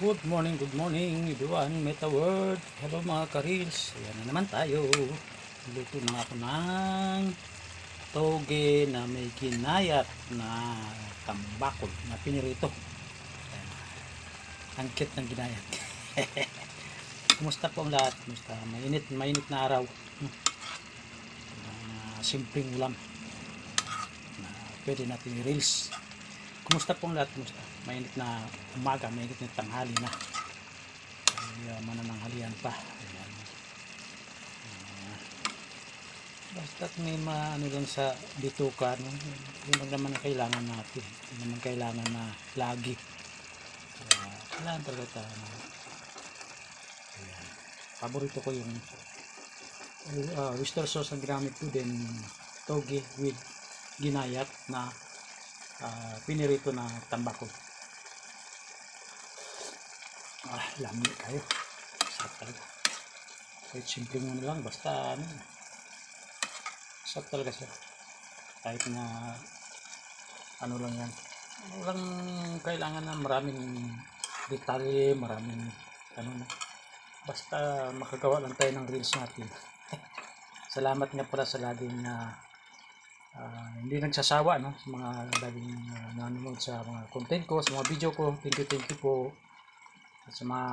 Good morning everyone, Meta World. Hello mga ka-reels. Ayan na naman tayo. Luto na ako ng toge na may ginayat na tambakol na pinirito. Ayan. Ang cute ng ginayat. Kumusta po ang lahat? Kumusta? Mainit na araw. Simpleng ulam na pwede natin i-reels. Kumusta po ang lahat? Kumusta? Mainit na umaga, mainit na tanghali na. Manananghalian pa. Ayan. Basta't may maano lang sa bituka, no? Yun naman ang kailangan natin. Yun naman kailangan na lagi. Kailangan talaga tayo. Ayan. Paborito ko yung oyster sauce ang ginamit ko din, toge with ginayat na pinirito na tambakol. Lami kayo. Sarap talaga. Kahit simple mo na lang, basta ano. Sarap talaga siya. Kahit na ano lang yan. Walang kailangan na maraming detalye, maraming ano na. Basta makagawa lang tayo ng reels natin. Salamat nga pala sa laging hindi nagsasawa, no, sa mga laging nanonood sa mga content ko, sa mga video ko. Thank you po. At sa mga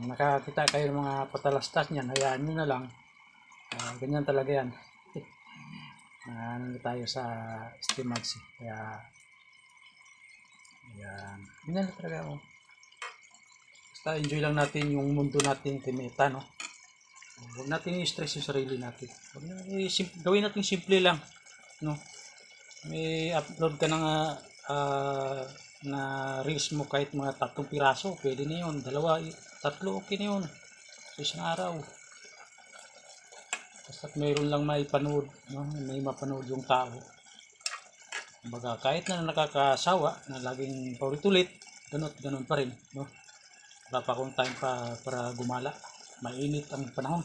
nakakita kayo ng mga patalastas niyan, hayaan nyo na lang. Ganyan talaga yan. Ano tayo sa Steamags. Kaya yan, ganyan talaga. Basta enjoy lang natin yung mundo natin Meta, no. Huwag natin i-stress yung sarili natin. Gawin natin simple lang, no. May upload ka ng na reels mo kahit mga 3 piraso, pwede na yun. 2, 3, okay na yun sa isang araw. Basta mayroon lang maipanood, no? May mapanood yung tao. Kumbaga, kahit na nakakasawa na laging paulit-ulit, ganun pa rin, no? Wala pa akong time para gumala. Mainit ang panahon,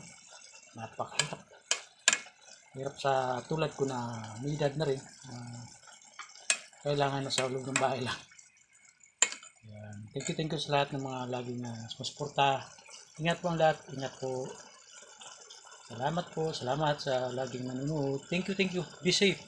napakahirap. Hirap sa tulad ko na may edad na rin, kailangan na sa loob ng bahay lang. Yan. Thank you sa lahat ng mga laging sumusuporta. Ingat po ang lahat. Ingat po. Salamat po. Salamat sa laging nanonood. Thank you. Be safe.